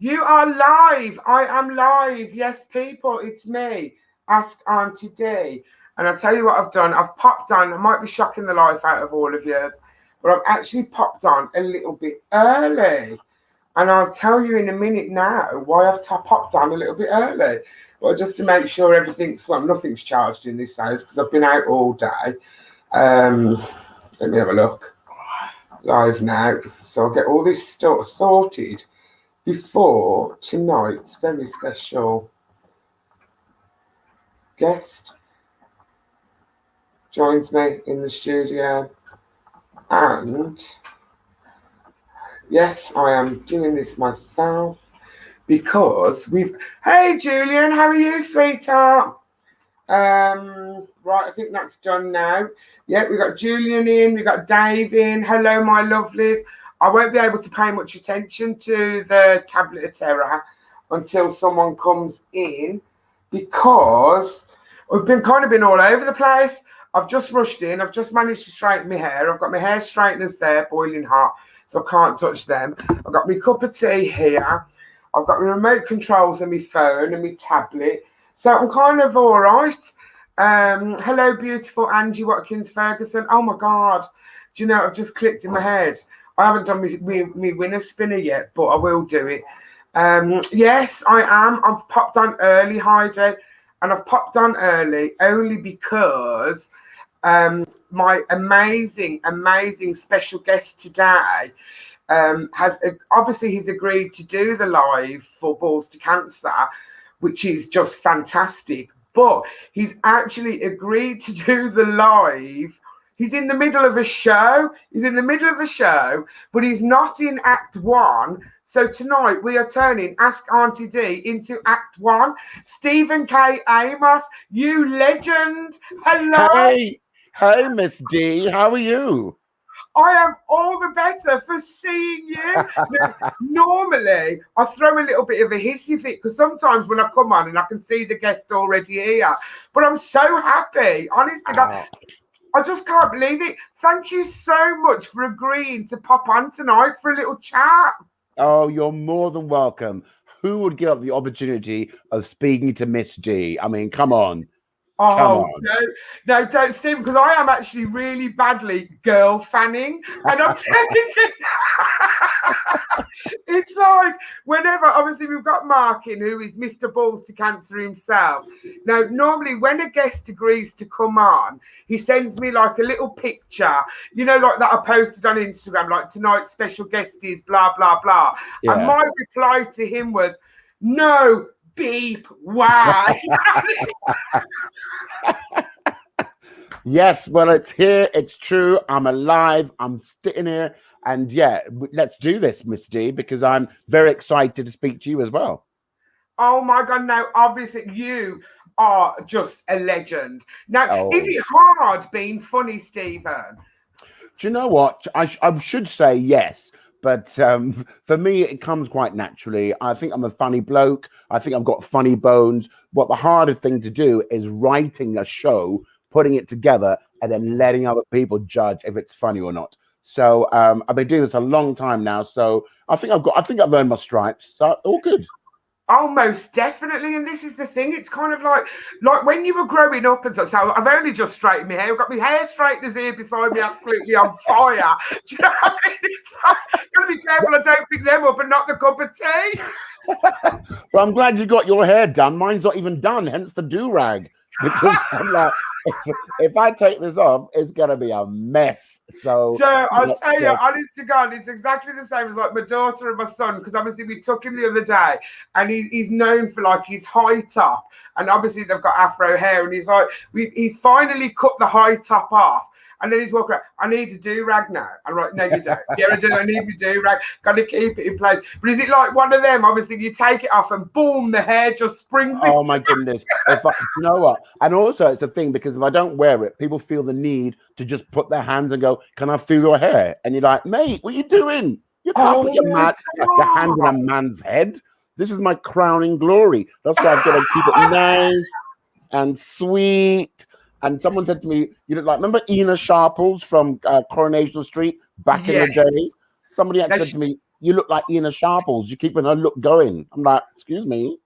You are live. I am live. Yes, people, it's me. Ask Auntie Dee. And I'll tell you what I've done. I've popped on. I might be shocking the life out of all of you, but I've actually popped on a little bit early. And I'll tell you in a minute now why I've popped on a little bit early. Well, just to make sure nothing's charged in this house because I've been out all day. Let me have a look. Live now. So I'll get all this stuff sorted before tonight's very special guest joins me in the studio. And yes, I am doing this myself because Hey Julian, how are you, sweetheart? Right, I think that's done now. Yeah, we got Julian in, we got Dave in. Hello, my lovelies. I won't be able to pay much attention to the Tablet of Terror until someone comes in because we've been all over the place. I've just rushed in. I've just managed to straighten my hair. I've got my hair straighteners there, boiling hot, so I can't touch them. I've got my cup of tea here. I've got my remote controls and my phone and my tablet. So I'm kind of all right. Hello, beautiful Angie Watkins Ferguson. Oh, my God. Do you know, I've just clicked in my head. I haven't done my winner spinner yet, but I will do it. Yes, I am. I've popped on early, Heidi. And I've popped on early only because my amazing, amazing special guest today he's agreed to do the live for Balls to Cancer, which is just fantastic. But he's actually agreed to do the live. He's in the middle of a show. But he's not in Act 1. So tonight we are turning Ask Auntie Dee into Act 1. Stephen K Amos, you legend. Hello. Hey, Miss D. How are you? I am all the better for seeing you. Normally, I throw a little bit of a hissy fit because sometimes when I come on and I can see the guest already here, but I'm so happy. Honestly, I just can't believe it. Thank you so much for agreeing to pop on tonight for a little chat. Oh, you're more than welcome. Who would give up the opportunity of speaking to Miss D? I mean, come on. Oh, no, don't, Steve, because I am actually really badly girl fanning. And I'm telling you, it's like whenever, obviously, we've got Mark in, who is Mr. Balls to Cancer himself. Now, normally, when a guest agrees to come on, he sends me like a little picture, you know, like that I posted on Instagram, like tonight's special guest is blah, blah, blah. Yeah. And my reply to him was, no, beep, why? Yes, well, it's here. It's true. I'm alive. I'm sitting here. And yeah, let's do this, Miss D, because I'm very excited to speak to you as well. Oh, my God. No, obviously, you are just a legend. Now, Is it hard being funny, Stephen? Do you know what? I should say yes. But for me, it comes quite naturally. I think I'm a funny bloke. I think I've got funny bones. What the harder thing to do is writing a show, putting it together, and then letting other people judge if it's funny or not. So I've been doing this a long time now. So I think I've earned my stripes. So all good. Oh, most definitely. And this is the thing. It's kind of like when you were growing up and stuff. So I've only just straightened my hair. I've got my hair straighteners here beside me, absolutely on fire. Do you know what I mean? I've got to be careful I don't pick them up and knock the cup of tea. Well, I'm glad you got your hair done. Mine's not even done, hence the do-rag. Because I'm like, if I take this off, it's going to be a mess. So I'll tell you, honest to God, it's exactly the same as like my daughter and my son, because obviously we took him the other day and he's known for like his high top. And obviously they've got afro hair and he's like, he's finally cut the high top off. And then he's walking around, I need a do-rag now. I'm like, no, you don't. Yeah, I do. I need my do-rag. Got to keep it in place. But is it like one of them? Obviously, you take it off and boom, the hair just springs. Oh, my goodness. You know what? And also, it's a thing because if I don't wear it, people feel the need to just put their hands and go, can I feel your hair? And you're like, mate, what are you doing? You can't put your hand on a man's head. This is my crowning glory. That's why I've got to keep it nice and sweet. And someone said to me, you know, like, remember Ina Sharples from Coronation Street back in the day? Somebody actually said to me, you look like Ina Sharples. You're keeping her look going. I'm like, excuse me,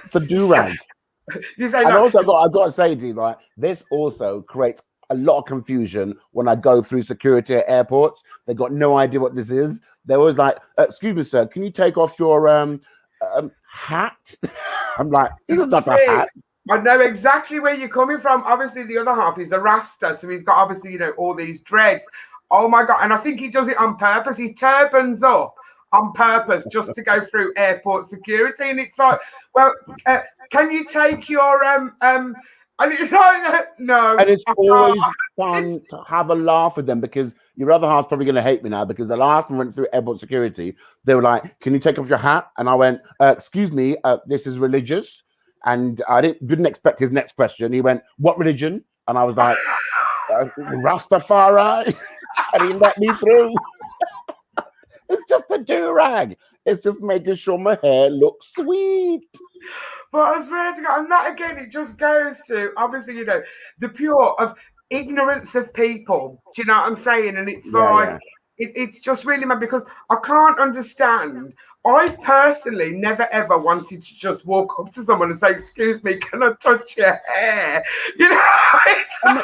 it's a do-rag. You say And no. also, I've got to say to you, like, this also creates a lot of confusion when I go through security at airports. They got no idea what this is. They're always like, "Excuse me, sir, can you take off your hat?" I'm like, "This is not a hat." I know exactly where you're coming from. Obviously, the other half is a Rasta, so he's got obviously, you know, all these dreads. Oh my God! And I think he does it on purpose. He turbans up on purpose just to go through airport security, and it's like, well, can you take your and it's like, no, And it's I always can't. fun to have a laugh with them, because your other half's probably going to hate me now, because the last one went through airport security. They were like, "Can you take off your hat?" And I went, "Excuse me, this is religious." And I didn't expect his next question. He went, "What religion?" And I was like, "Rastafari." And he let me through. It's just a do-rag. It's just making sure my hair looks sweet. But I swear to God, and that again, it just goes to obviously, you know, the pure of ignorance of people. Do you know what I'm saying? And it's like, Yeah. it's just really mad because I can't understand. I've personally never ever wanted to just walk up to someone and say, "Excuse me, can I touch your hair?" You know,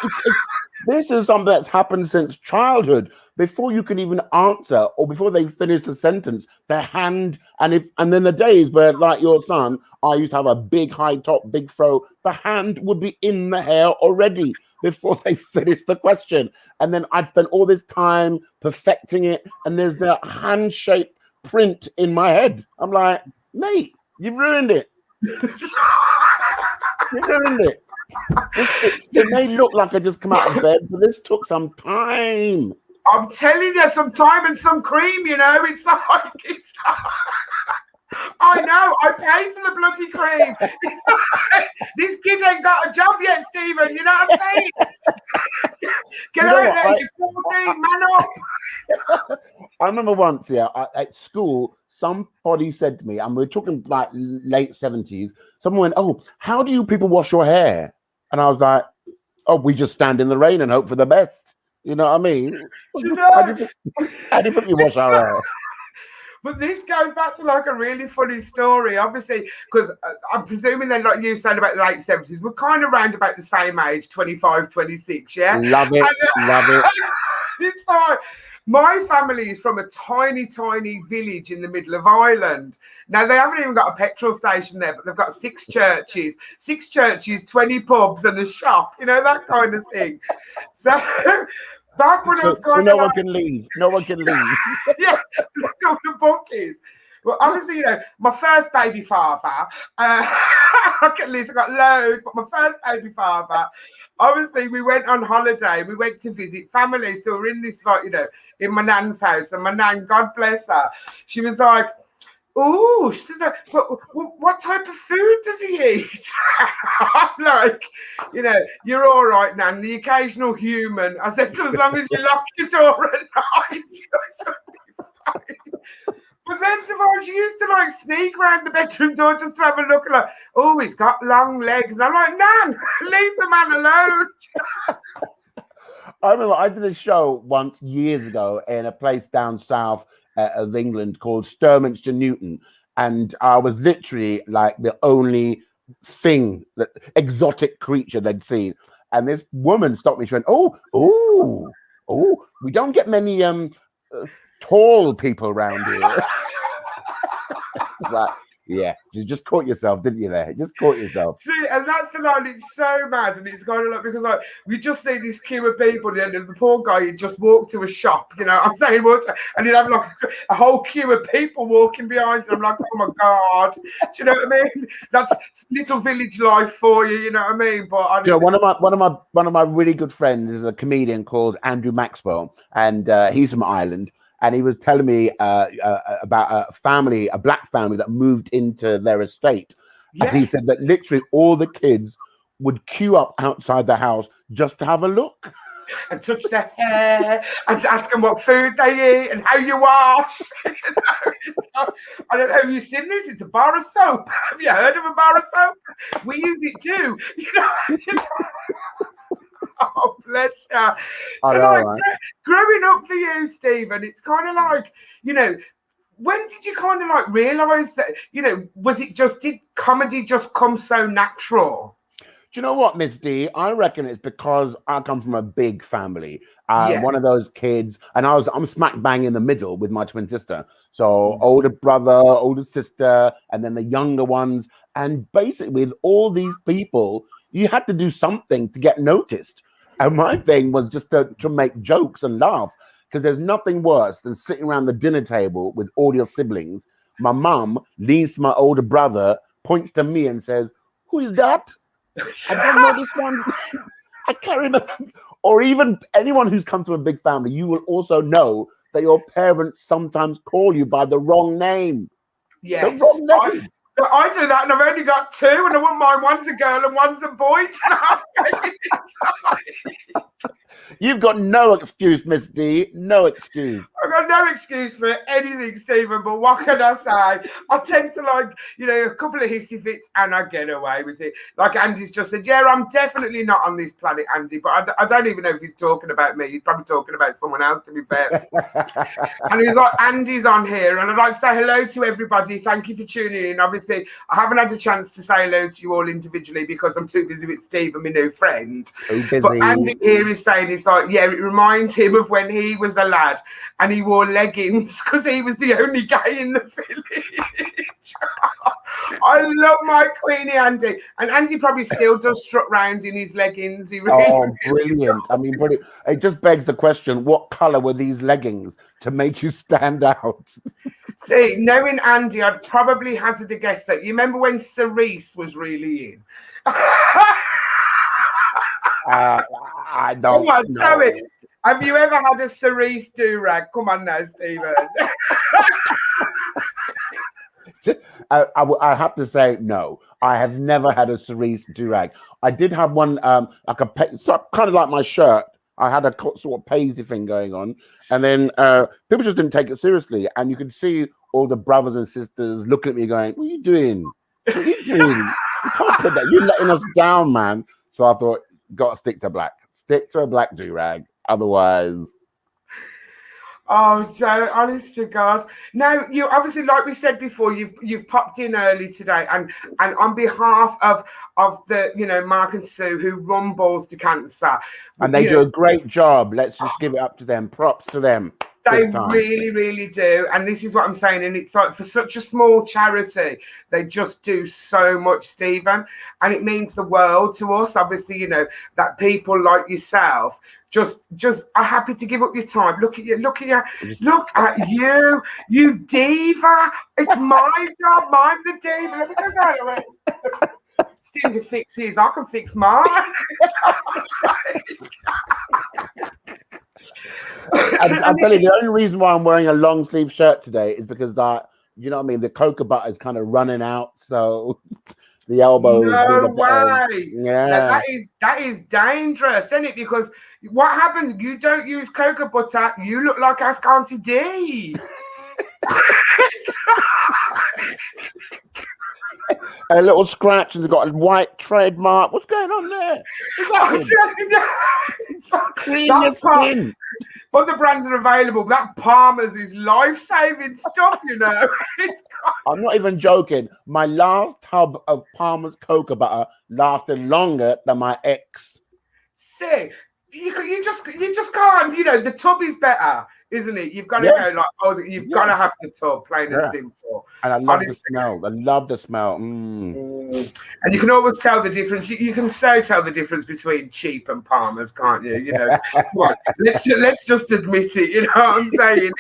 This is something that's happened since childhood. Before you can even answer, or before they finish the sentence, their hand, and then the days where, like your son, I used to have a big high top, big fro, the hand would be in the hair already before they finished the question. And then I'd spent all this time perfecting it, and there's the hand-shaped print in my head. I'm like, mate, you've ruined it. You ruined it. It may look like I just come out of bed, but this took some time. I'm telling you, some time and some cream. You know, it's like I know. I pay for the bloody cream. This kid ain't got a job yet, Stephen. You know what I'm saying? Get out there, you're 14, man up. I remember once, at school, somebody said to me, and we're talking like late 70s, someone went, "Oh, how do you people wash your hair?" And I was like, "Oh, we just stand in the rain and hope for the best." You know what I mean? You know? How do you think we wash our hair? But this goes back to like a really funny story, obviously, because I'm presuming then, like you said about the late 70s, we're kind of around about the same age, 25, 26, yeah? Love it, love it. It's like, my family is from a tiny, tiny village in the middle of Ireland. Now, they haven't even got a petrol station there, but they've got 6 churches, 20 pubs and a shop, you know, that kind of thing. So, back when I was so no one can leave. No one can leave. Yeah, look at the bookies. Well, obviously, you know, my first baby father, at least I got loads, but my first baby father, obviously, we went on holiday. We went to visit family. So we're in this, like, you know, in my nan's house. And my nan, God bless her, she was like, "Oh," she said, what type of food does he eat?" I'm like, "You know, you're all right, Nan, the occasional human." I said, "So as long as you lock your door at night, you'll be fine." But then sometimes she used to like sneak around the bedroom door just to have a look, like, "Oh, he's got long legs." And I'm like, "Nan, leave the man alone." I remember I did a show once years ago in a place down south of England called Sturminster Newton, and I was literally like the only exotic creature they'd seen. And this woman stopped me. She went, "Oh, we don't get many tall people around here." It's like, yeah, you just caught yourself, didn't you? There, just caught yourself. See, and that's the line. It's so mad, and it's kind of like, because like we just see this queue of people, and the poor guy he'd just walk to a shop, you know. I'm saying, and he'd have like a whole queue of people walking behind him. I'm like, oh my God, do you know what I mean? That's little village life for you, you know what I mean? But honestly, one of my really good friends is a comedian called Andrew Maxwell, and he's from Ireland. And he was telling me about a black family that moved into their estate. Yes. And he said that literally all the kids would queue up outside the house just to have a look. And touch their hair, and to ask them what food they eat and how you wash. You know, I don't know if you've seen this. It's a bar of soap. Have you heard of a bar of soap? We use it too. You know? Oh, bless you. So, like, growing up for you, Stephen, it's kind of like, you know, when did you kind of like realise that, was it just, did comedy just come so natural? Do you know what, Miss D? I reckon it's because I come from a big family. Yeah. One of those kids, and I'm smack bang in the middle with my twin sister. So older brother, older sister, and then the younger ones. And basically, with all these people, you had to do something to get noticed. And my thing was just to make jokes and laugh, because there's nothing worse than sitting around the dinner table with all your siblings. My mum leans to my older brother, points to me, and says, "Who is that? I don't know this one's name. I can't remember." Or even anyone who's come to a big family, you will also know that your parents sometimes call you by the wrong name. Yes. The wrong name. I do that, and I've only got two, and I wouldn't mind one's a girl and one's a boy. You've got no excuse, Miss D. No excuse. I've got no excuse for anything, Stephen, but what can I say? I tend to a couple of hissy fits and I get away with it. Like Andy's just said, yeah, I'm definitely not on this planet, Andy, but I don't even know if he's talking about me. He's probably talking about someone else, to be fair. And he's like, Andy's on here, and I'd like to say hello to everybody. Thank you for tuning in. Obviously, I haven't had a chance to say hello to you all individually because I'm too busy with Steve and my new friend. But Andy here is saying, it's like, yeah, it reminds him of when he was a lad and he wore leggings because he was the only guy in the village. I love my Queenie Andy. And Andy probably still does strut round in his leggings. He really brilliant. I mean, but it just begs the question, what colour were these leggings to make you stand out? See, knowing Andy, I'd probably hazard a guess that you remember when cerise was really in? I don't know. Come on, tell me. Have you ever had a cerise do-rag? Come on now, Stephen. I have to say, no. I have never had a cerise do-rag. I did have one, like kind of like my shirt. I had a sort of paisley thing going on. And then people just didn't take it seriously. And you could see all the brothers and sisters looking at me going, what are you doing? What are you doing? You can't put that. You're letting us down, man. So I thought, got to stick to black. Stick to a black do-rag. Otherwise... Oh, Joe, honest to God. Now, you obviously, like we said before, you've popped in early today, and on behalf of the, Mark and Sue, who run Balls to Cancer. And they do a great job. Let's just give it up to them. Props to them. They really, really do. And this is what I'm saying. And it's like, for such a small charity, they just do so much, Stephen. And it means the world to us. Obviously, that people like yourself just are happy to give up your time. Look at you, you diva. It's my job. I'm the diva. Let me go that way. Steve can fix his. I can fix mine. I'll tell you, the only reason why I'm wearing a long sleeve shirt today is because you know what I mean, the cocoa butter is kind of running out, so the elbows. No way. Yeah. Now, that is dangerous, isn't it? Because what happens? You don't use cocoa butter, you look like Auntie Dee. A little scratch and it's got a white trademark. What's going on there? Clean your skin. Other brands are available. That Palmer's is life-saving stuff, I'm not even joking. My last tub of Palmer's cocoa butter lasted longer than my ex. See, you just can't. The tub is better, isn't it? You've got to go you've got to have the tub, plain and simple. And I love the smell. I love the smell. And you can always tell the difference. You can so tell the difference between cheap and Palmer's, can't you? Well, let's just admit it. You know what I'm saying?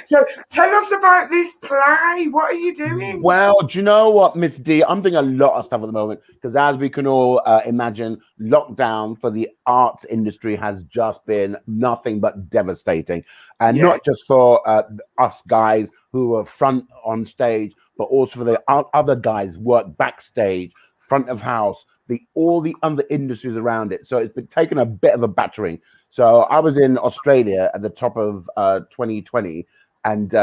So tell us about this play. What are you doing? Well, do you know what, Miss D? I'm doing a lot of stuff at the moment because, as we can all imagine, lockdown for the arts industry has just been nothing but devastating. And not just for us guys who are front on stage, but also for the other guys who work backstage, front of house, all the other industries around it. So it's been taking a bit of a battering. So I was in Australia at the top of 2020, and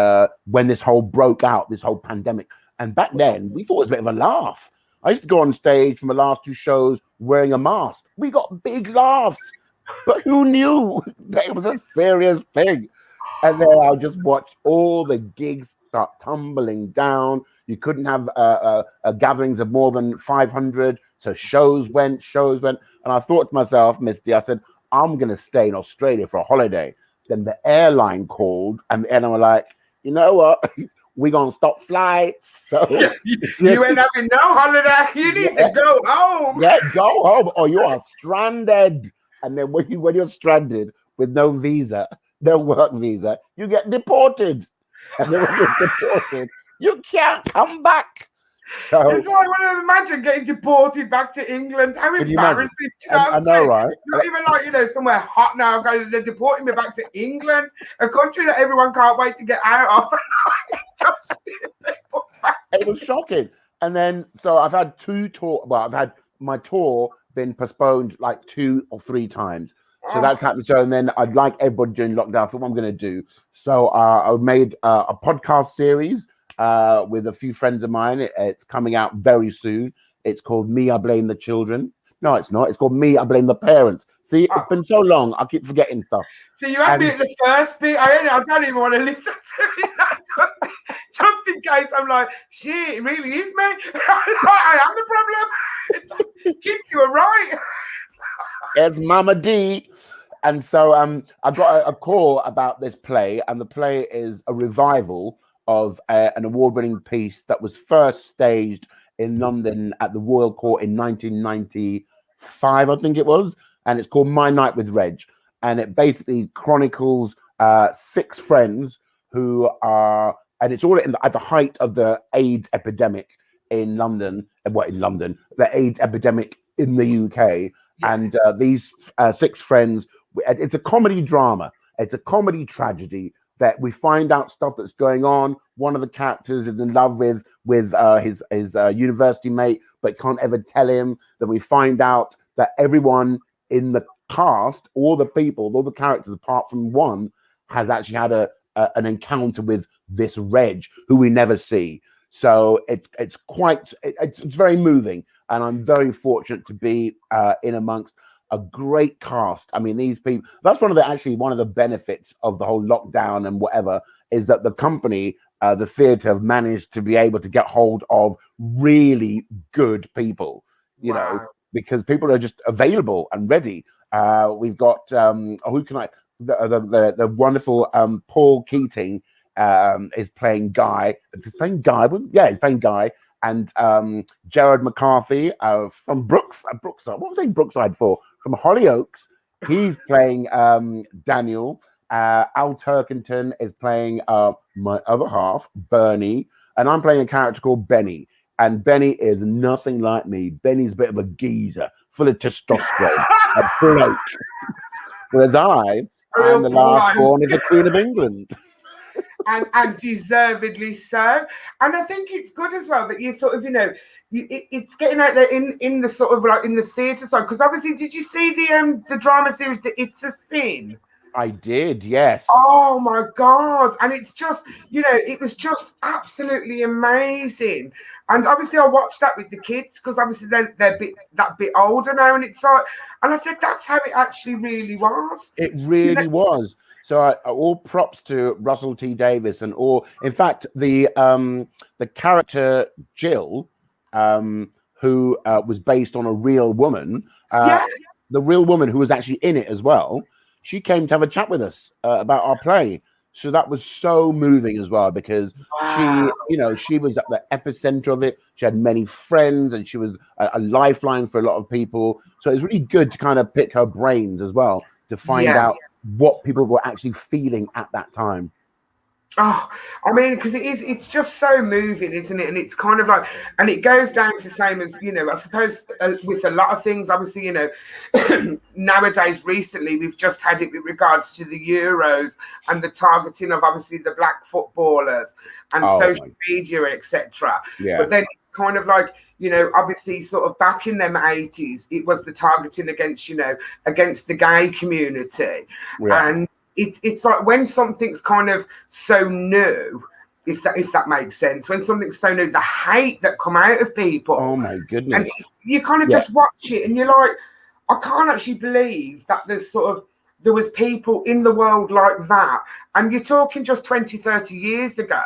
when this whole broke out, this whole pandemic, and back then we thought it was a bit of a laugh. I used to go on stage for my last two shows wearing a mask. We got big laughs, but who knew that it was a serious thing? And then I just watched all the gigs start tumbling down. You couldn't have gatherings of more than 500. So shows went. And I thought to myself, Misty, I said, I'm going to stay in Australia for a holiday. Then the airline called, and the airline were like, you know what? We're going to stop flights. So you ain't having no holiday. You need to go home. Yeah, go home or you are stranded. And then when you're stranded with no visa, no work visa, you get deported. And then when you're deported, you can't come back. So it's like, I want to imagine getting deported back to England. How embarrassing. I know, right? Not even like, somewhere hot now. They're deporting me back to England, a country that everyone can't wait to get out of. It was shocking. And then, so I've had I've had my tour been postponed like 2 or 3 times. So that's happened. So, and then I'd like everybody during lockdown for what I'm going to do. So I made a podcast series with a few friends of mine. It's coming out very soon. It's called Me, I Blame the Children. No, it's not. It's called Me, I Blame the Parents. See, it's been so long. I keep forgetting stuff. So you had me at the first bit. I don't even want to listen to it. Just in case I'm like, shit, it really is me. I am the problem. Kids, you were right. There's Mama D. And so I got a call about this play, and the play is a revival of an award-winning piece that was first staged in London at the Royal Court in 1995, I think it was, and it's called My Night with Reg, and it basically chronicles 6 friends who are, and it's all at the height of the AIDS epidemic in London, the AIDS epidemic in the UK, and these 6 friends. It's a comedy drama. It's a comedy tragedy that we find out stuff that's going on. One of the characters is in love with his university mate, but can't ever tell him. Then we find out that everyone in the cast, all the characters apart from one, has actually had an encounter with this Reg, who we never see. So it's very moving, and I'm very fortunate to be in amongst a great cast. I mean, these people, that's one of the benefits of the whole lockdown and whatever, is that the company, the theatre, have managed to be able to get hold of really good people, you know, because people are just available and ready. We've got, the wonderful Paul Keating is playing Guy. He's playing Guy. And Gerard McCarthy from Brookside. What was I saying Brookside for? From Hollyoaks. He's playing Daniel. Al Turkington is playing my other half, Bernie. And I'm playing a character called Benny. And Benny is nothing like me. Benny's a bit of a geezer, full of testosterone, a bloke. Whereas I am the last born of the Queen of England. And deservedly so. And I think it's good as well that you sort of, it's getting out there in the sort of like in the theatre side. Because obviously, did you see the drama series, the It's a Sin? I did, yes. Oh my God. And it's just, it was just absolutely amazing. And obviously I watched that with the kids because obviously they're that bit older now. And it's like, and I said, that's how it actually really was. It really was. So all props to Russell T Davies in fact, the character Jill, who was based on a real woman, the real woman who was actually in it as well, she came to have a chat with us about our play. So that was so moving as well, because she was at the epicenter of it. She had many friends, and she was a lifeline for a lot of people. So it was really good to kind of pick her brains as well to find out what people were actually feeling at that time. Oh, I mean, because it's just so moving, isn't it? And it's kind of like, and it goes down to the same as, I suppose with a lot of things, obviously, nowadays, recently, we've just had it with regards to the Euros and the targeting of obviously the black footballers and social media, etc. Yeah. But then it's kind of like, obviously sort of back in them 80s, it was the targeting against, against the gay community. Yeah. And it's like when something's kind of so new, if that makes sense, when something's so new, the hate that come out of people. Oh my goodness. And you kind of just watch it and you're like, I can't actually believe that there's sort of there was people in the world like that. And you're talking just 20, 30 years ago.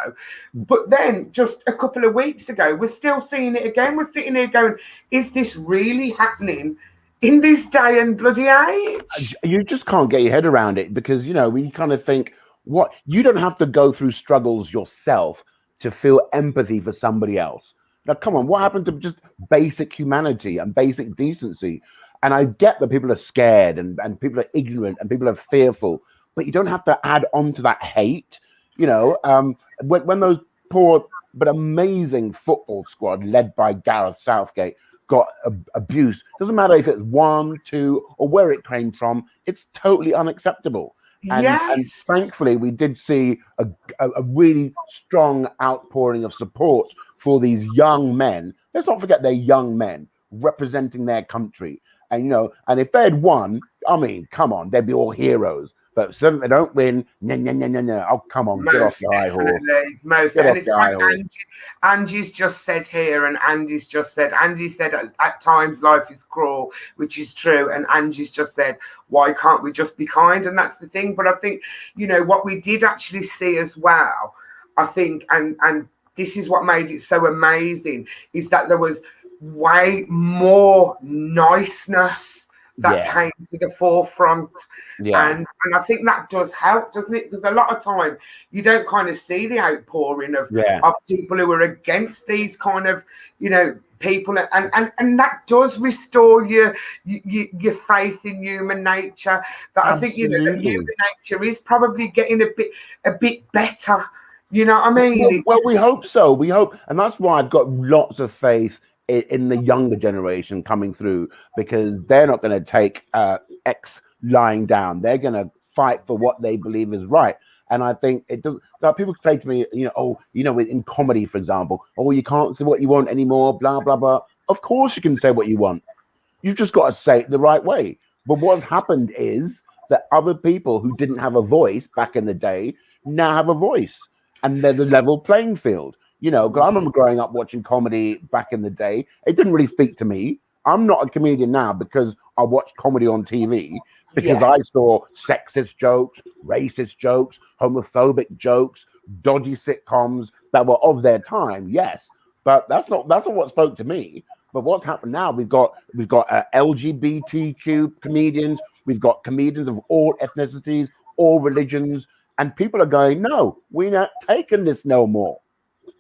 But then just a couple of weeks ago, we're still seeing it again. We're sitting here going, is this really happening in this day and bloody age? You just can't get your head around it because, you know, we kind of think, what, you don't have to go through struggles yourself to feel empathy for somebody else. Now, come on, what happened to just basic humanity and basic decency? And I get that people are scared and people are ignorant and people are fearful, but you don't have to add on to that hate. You know, when those poor but amazing football squad led by Gareth Southgate got abuse, doesn't matter if it's 1, 2, or where it came from, it's totally unacceptable. And thankfully, we did see a really strong outpouring of support for these young men. Let's not forget they're young men representing their country. And, you know, and if they had won, I mean, come on, they'd be all heroes. But certainly they don't win. No. Oh, come on, get off the high horse. And it's like Angie's just said here, and Andy said at times life is cruel, which is true. And Angie's just said, why can't we just be kind? And that's the thing. But I think, you know, what we did actually see as well, I think, and this is what made it so amazing, is that there was way more niceness that came to the forefront. And I think that does help, doesn't it? Because a lot of time you don't kind of see the outpouring of people who are against these kind of, you know, people, and that does restore your faith in human nature. That I think, you know, that human nature is probably getting a bit better. You know what I mean? Well, we hope so. We hope, and that's why I've got lots of faith in the younger generation coming through, because they're not going to take X lying down. They're going to fight for what they believe is right. And I think it does. Like, people say to me, you know, oh, you know, in comedy, for example, oh, you can't say what you want anymore, blah, blah, blah. Of course you can say what you want. You've just got to say it the right way. But what's happened is that other people who didn't have a voice back in the day now have a voice, and they're the level playing field. You know, because I remember growing up watching comedy back in the day. It didn't really speak to me. I'm not a comedian now because I watched comedy on TV, because I saw sexist jokes, racist jokes, homophobic jokes, dodgy sitcoms that were of their time. Yes, but that's not what spoke to me. But what's happened now? We've got LGBTQ comedians. We've got comedians of all ethnicities, all religions, and people are going, no, we're not taking this no more.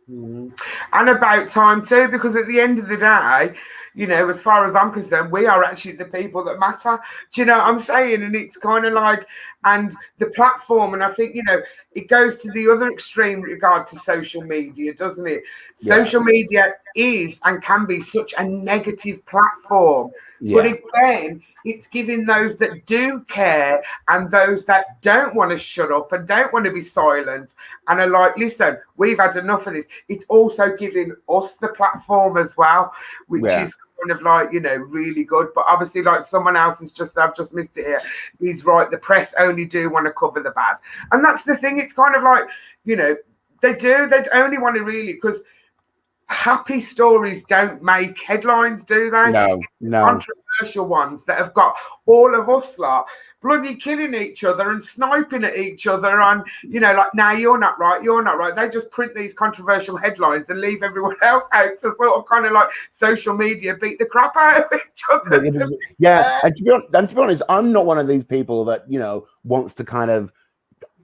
And about time too, because at the end of the day, you know, as far as I'm concerned, we are actually the people that matter. Do you know what I'm saying? And it's kind of like, and the platform, and I think, you know, it goes to the other extreme with regard to social media, doesn't it? Social media is and can be such a negative platform. But again, it's giving those that do care and those that don't want to shut up and don't want to be silent and are like, listen, we've had enough of this. It's also giving us the platform as well, which is kind of like, you know, really good. But obviously, like someone else has just, I've just missed it here, he's right, the press only do want to cover the bad. And that's the thing. It's kind of like, you know, they only want to really, because happy stories don't make headlines, do they? No. Controversial ones that have got all of us lot bloody killing each other and sniping at each other, and, you know, like, now you're not right. They just print these controversial headlines and leave everyone else out to sort of kind of like social media beat the crap out of each other. And to be honest, I'm not one of these people that, you know, wants to kind of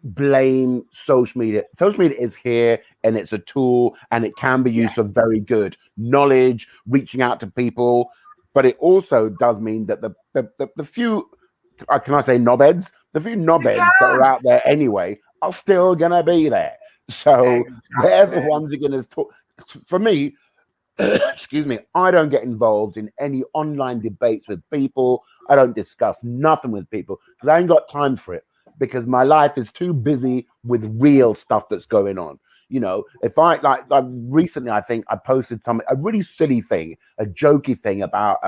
blame social media. Social media is here and it's a tool, and it can be used for very good knowledge, reaching out to people, but it also does mean that the few, can I say knobheads? The few knobheads that are out there anyway are still gonna be there. So they're the ones who are gonna talk. For me, excuse me, I don't get involved in any online debates with people. I don't discuss nothing with people because I ain't got time for it, because my life is too busy with real stuff that's going on. You know, if I like recently, I think I posted a really silly thing, a jokey thing about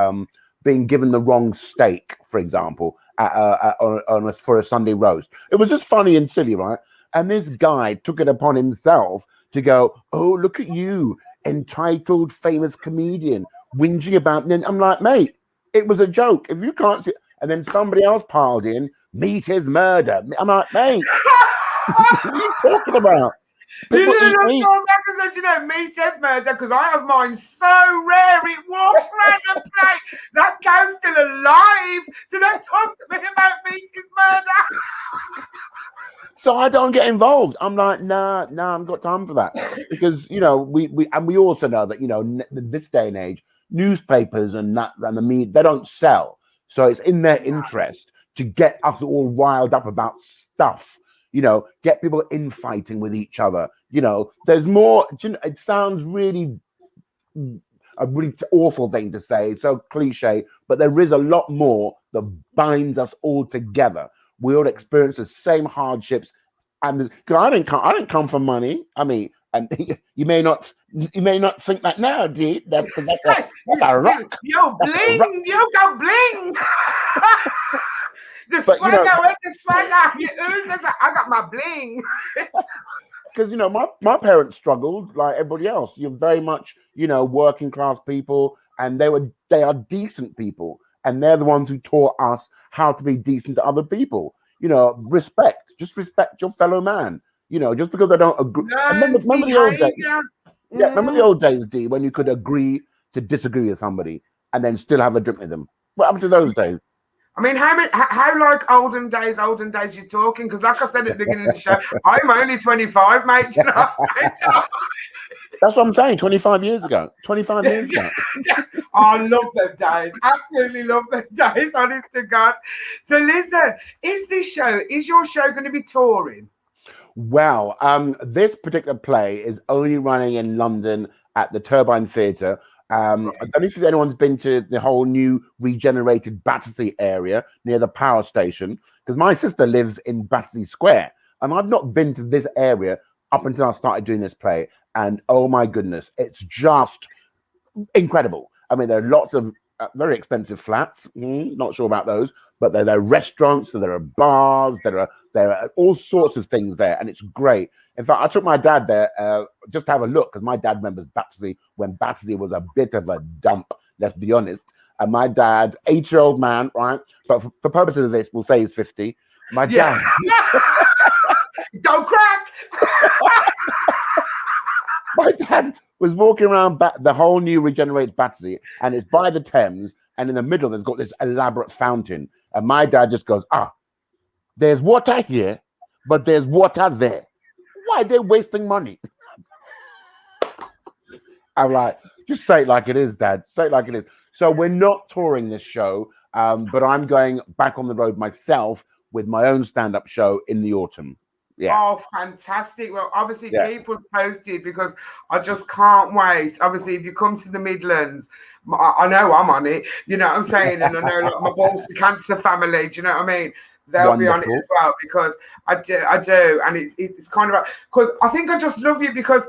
being given the wrong steak, for example, for a Sunday roast. It was just funny and silly, right? And this guy took it upon himself to go, "Oh, look at you, entitled, famous comedian, whinging about." And I'm like, mate, it was a joke. If you can't see, and then somebody else piled in Meat is murder. I'm like, mate, what are you talking about? You People eat didn't meat. go back and said, you know, meat is murder, because I have mine so rare it walks around the plate. That cow's still alive. So don't talk to me about meat is murder. So I don't get involved. I'm like, nah, I haven't got time for that. Because, you know, we also know that, you know, this day and age, newspapers and the media, they don't sell. So it's in their interest to get us all riled up about stuff, you know, get people infighting with each other. You know, there's more, it sounds really a really awful thing to say, so cliche, but there is a lot more that binds us all together. We all experience the same hardships, and because I didn't come for money. I mean, and you may not think that now, Dee. That's a rock. Yo, bling, yo, go bling. The But, you know, swagger, where's the swagger? I got my bling. Because, you know, my parents struggled like everybody else. You're very much, you know, working class people, and they are decent people, and they're the ones who taught us how to be decent to other people. You know, just respect your fellow man. You know, just because they don't agree. Remember the old days. Yeah, remember the old days, Dee, when you could agree to disagree with somebody and then still have a drink with them. What happened to those days? I mean, how like olden days you're talking? Because like I said at the beginning of the show, I'm only 25, mate. You know That's what I'm saying. 25 years ago. 25 years ago. I love them days. Absolutely love them days, honest to God. So listen, is your show going to be touring? Well, this particular play is only running in London at the Turbine Theatre. I don't know if anyone's been to the whole new regenerated Battersea area near the power station, because my sister lives in Battersea Square, and I've not been to this area up until I started doing this play. And oh my goodness, it's just incredible. I mean, there are lots of very expensive flats. Not sure about those, but there are restaurants, so there are bars, there are all sorts of things there, and it's great. In fact, I took my dad there just to have a look, because my dad remembers Battersea when Battersea was a bit of a dump, let's be honest. And my dad, 8-year-old man, right? But for purposes of this, we'll say he's 50. My dad. Don't crack! My dad was walking around the whole new regenerated Battersea, and it's by the Thames, and in the middle, there's got this elaborate fountain. And my dad just goes, there's water here, but there's water there. Why are they wasting money? I'm like, just say it like it is, Dad. Say it like it is. So we're not touring this show, but I'm going back on the road myself with my own stand-up show in the autumn. Yeah. Oh, fantastic. Well, obviously, keep us posted, because I just can't wait. Obviously, if you come to the Midlands, I know I'm on it. You know what I'm saying? And I know like my balls to cancer family. Do you know what I mean? They'll be on it as well, because I do. And it's kind of, because I think I just love you, because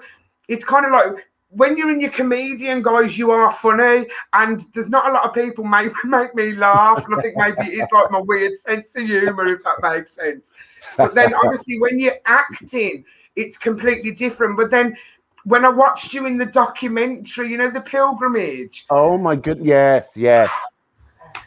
it's kind of like, when you're in your comedian, guys, you are funny, and there's not a lot of people make me laugh. And I think maybe it's like my weird sense of humor, if that makes sense. But then obviously when you're acting, it's completely different. But then when I watched you in the documentary, you know, The Pilgrimage. Oh my goodness, yes.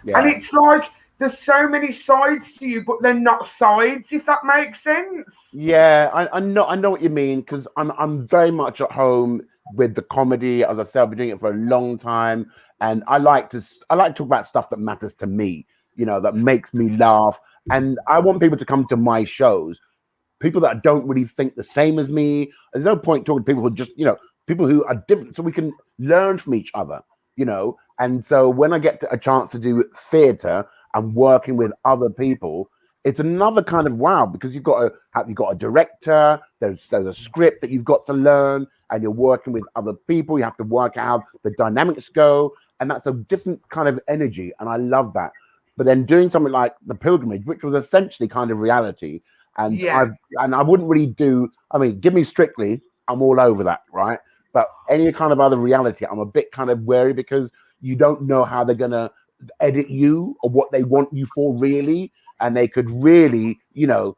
Yeah. And it's like, there's so many sides to you, but they're not sides, if that makes sense. Yeah, I know what you mean, because I'm very much at home with the comedy. As I said, I've been doing it for a long time, and I like to talk about stuff that matters to me, you know, that makes me laugh. And I want people to come to my shows, people that don't really think the same as me. There's no point talking to people who just, you know, people who are different, so we can learn from each other, you know. And so when I get a chance to do theatre and working with other people, it's another kind of wow, because you've got a director, there's a script that you've got to learn, and you're working with other people. You have to work out how the dynamics go, and that's a different kind of energy, and I love that. But then doing something like The Pilgrimage, which was essentially kind of reality, and I wouldn't really do. I mean, give me Strictly, I'm all over that, right? But any kind of other reality, I'm a bit kind of wary, because you don't know how they're gonna edit you or what they want you for, really, and they could really, you know,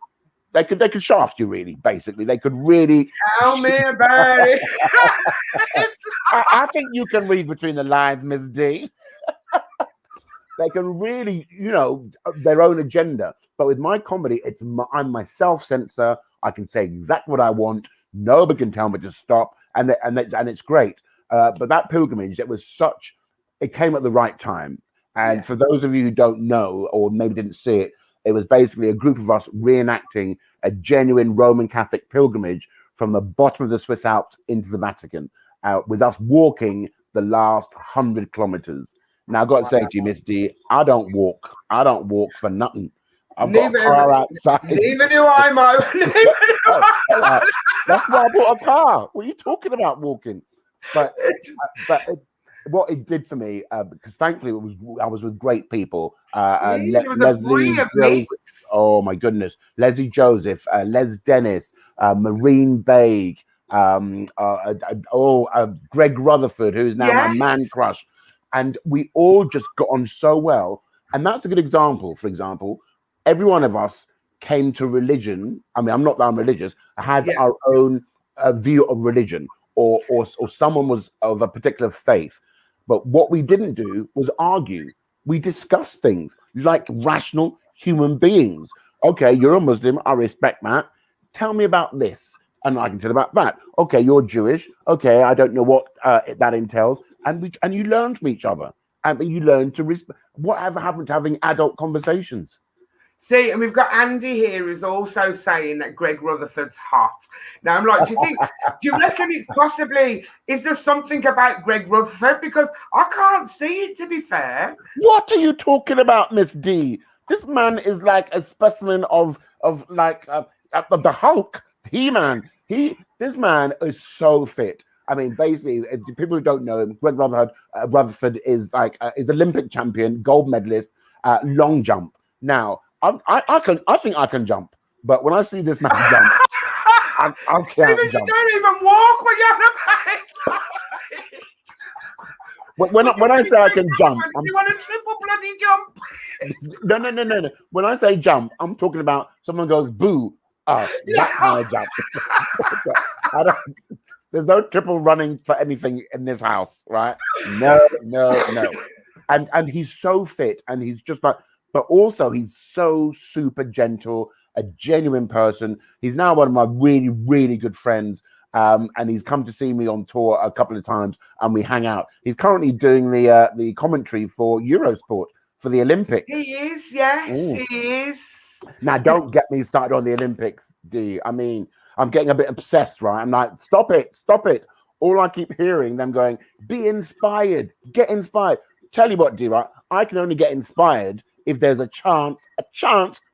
they could shaft you, really. Basically, they could really tell me about it. I think you can read between the lines, Miss D. They can really, you know, their own agenda. But with my comedy, I'm my self-censor. I can say exactly what I want. Nobody can tell me to stop, and it's great. But that pilgrimage, it came at the right time. And for those of you who don't know or maybe didn't see it, it was basically a group of us reenacting a genuine Roman Catholic pilgrimage from the bottom of the Swiss Alps into the Vatican, with us walking the last 100 kilometers. Now, I've got to say to you, Miss D, I don't walk. I don't walk for nothing. I've got a car outside. Neither do I, Mo. Neither do I. That's why I bought a car. What are you talking about walking? But what it did for me, because thankfully I was with great people. Leslie, oh my goodness, Leslie Joseph, Les Dennis, Maureen Baig, Greg Rutherford, who's now my man crush, and we all just got on so well. And that's a good example. For example, every one of us came to religion. I mean, I'm not that I'm religious. Has our own view of religion, or someone was of a particular faith. But what we didn't do was argue. We discussed things like rational human beings. Okay, you're a Muslim. I respect that. Tell me about this, and I can tell about that. Okay, you're Jewish. Okay, I don't know what that entails. And you learn from each other, and you learn to respect. Whatever happened to having adult conversations? See, and we've got Andy here who's also saying that Greg Rutherford's hot. Now, I'm like, do you reckon it's possibly, is there something about Greg Rutherford? Because I can't see it, to be fair. What are you talking about, Miss D? This man is like a specimen of the Hulk, He-Man. This man is so fit. I mean, basically, people who don't know him, Greg Rutherford is is Olympic champion, gold medalist, long jump. Now, I think I can jump, but when I see this man jump, I can't jump. You don't even walk when you're on a bike. When I say I can jump, you want a triple bloody jump? No. When I say jump, I'm talking about someone goes boo. That kind of jump. There's no triple running for anything in this house, right? No. And he's so fit, and he's just like. But also, he's so super gentle, a genuine person. He's now one of my really, really good friends. And he's come to see me on tour a couple of times, and we hang out. He's currently doing the commentary for Eurosport for the Olympics. He is, yes, he is. Now, don't get me started on the Olympics, D. I mean, I'm getting a bit obsessed, right? I'm like, stop it. All I keep hearing them going, be inspired, get inspired. Tell you what, D, right? I can only get inspired if there's a chance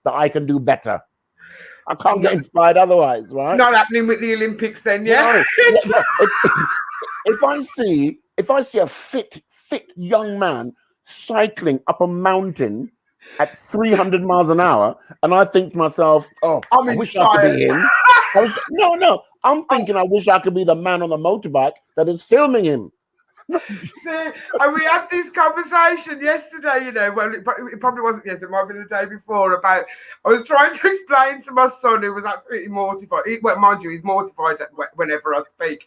that I can do better. I can't get inspired otherwise, right? Not happening with the Olympics then, yeah? No. If I see a fit young man cycling up a mountain at 300 miles an hour, and I think to myself, I wish I could be him. No. I'm thinking I wish I could be the man on the motorbike that is filming him. See, and we had this conversation yesterday, well, it probably wasn't yesterday, it might have been the day before, about, I was trying to explain to my son, who was absolutely mortified. Well, mind you, he's mortified whenever I speak.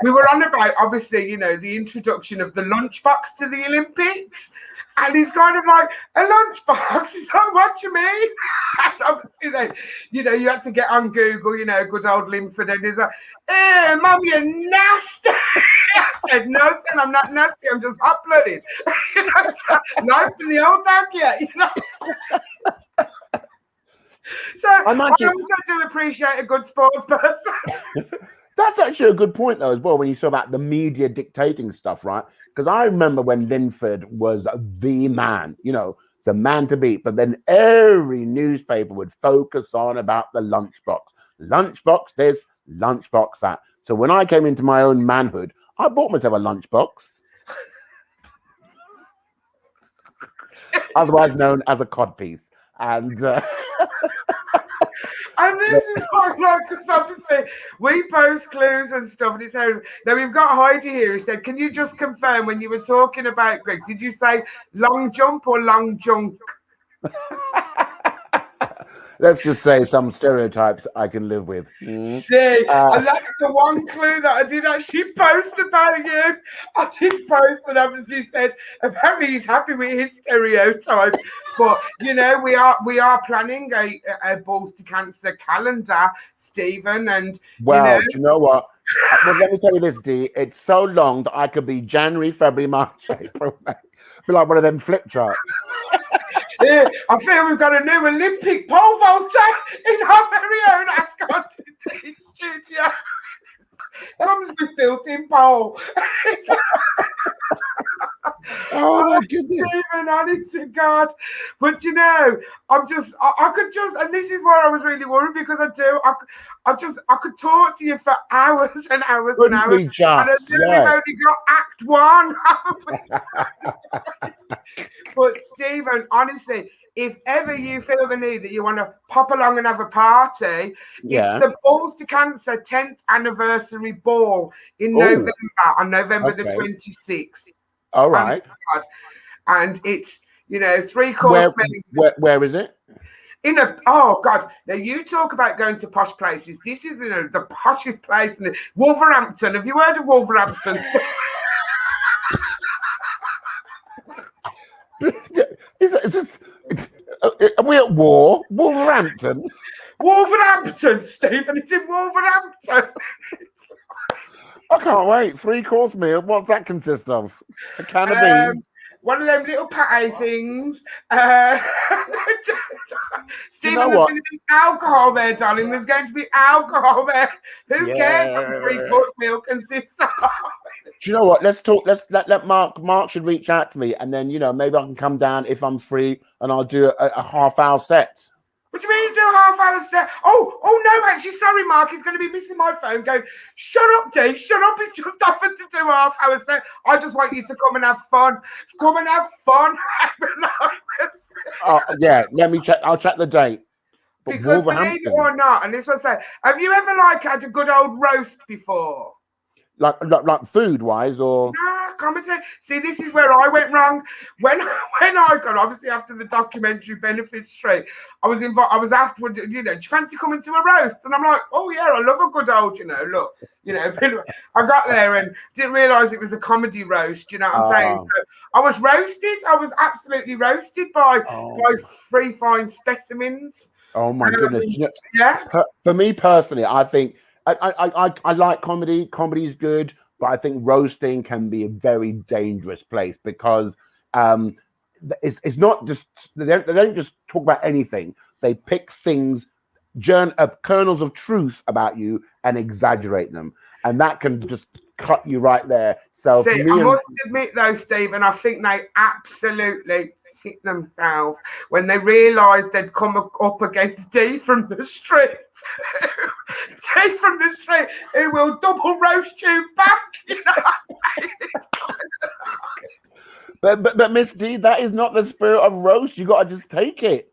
We were on about, obviously, the introduction of the lunchbox to the Olympics. And he's kind of like, a lunchbox? He's like, what do you mean? And obviously then, you had to get on Google, good old Linford, and he's like, Mum, you're nasty. I said, no, son, I'm not nasty, I'm just hot-blooded. Nice in the old dog yet, So I also do appreciate a good sports person. That's actually a good point, though, as well, when you saw about the media dictating stuff, right? Because I remember when Linford was the man, the man to beat. But then every newspaper would focus on about the lunchbox. Lunchbox this, lunchbox that. So when I came into my own manhood, I bought myself a lunchbox. Otherwise known as a codpiece. And... And this is quite like, because obviously we post clues and stuff, and it's now we've got Heidi here who said, can you just confirm when you were talking about Greg, did you say long jump or long junk? Let's just say some stereotypes I can live with. Mm. See, and that's the one clue that I did actually post about you. I did post and obviously said apparently he's happy with his stereotype. But you know, we are planning a balls to cancer calendar, Stephen, and well, do you know what? Well, let me tell you this, Dee. It's so long that I could be January, February, March, April, May. Be like one of them flip charts. Yeah, I feel we've got a new Olympic pole vaulter in our very own Auntie Dee studio. Comes with built-in pole. Oh my goodness. Stephen, honest to God. But you know, I could just, and this is where I was really worried because I could talk to you for hours and hours and hours. And I knew we've only got Act 1. But Stephen, honestly, if ever you feel the need that you want to pop along and have a party, it's the Balls to Cancer 10th anniversary ball in November, on November the 26th. All right. And it's, 3-course meal. Where is it? Oh God! Now you talk about going to posh places. This is the poshest place in Wolverhampton. Have you heard of Wolverhampton? Are we at war? Wolverhampton? Wolverhampton, Stephen. It's in Wolverhampton. I can't wait. 3-course meal. What's that consist of? A can of beans? One of them little pate things. Stephen, there's going to be alcohol there, darling. There's going to be alcohol there. Who cares what the 3-course meal consists of? Do you know what? Let's talk. Let Mark. Mark should reach out to me, and then maybe I can come down if I'm free, and I'll do a half-hour set. What do you mean you do a half-hour set? Oh no, actually, sorry, Mark. He's going to be missing my phone. Going, shut up, Dee. Shut up. He's just offered to do a half-hour set. I just want you to come and have fun. Come and have fun. Yeah. Let me check. I'll check the date. But because believe it or not, and this was say, have you ever had a good old roast before? Like food-wise, or no comedy. See, this is where I went wrong. When I got obviously after the documentary Benefit Street, I was involved. I was asked, "Would do you fancy coming to a roast?" And I'm like, "Oh yeah, I love a good old, look." I got there and didn't realise it was a comedy roast. You know what I'm saying? So I was roasted. I was absolutely roasted by 3 fine specimens. Oh my goodness! For me personally, I think. I like comedy. Comedy is good, but I think roasting can be a very dangerous place because it's not just they don't just talk about anything. They pick things, kernels of truth about you, and exaggerate them, and that can just cut you right there. So I must admit, though, Stephen, I think they absolutely hit themselves when they realised they'd come up against Dee from the street. Dee from the street, who will double roast you back. But Miss Dee, that is not the spirit of roast. You got to just take it.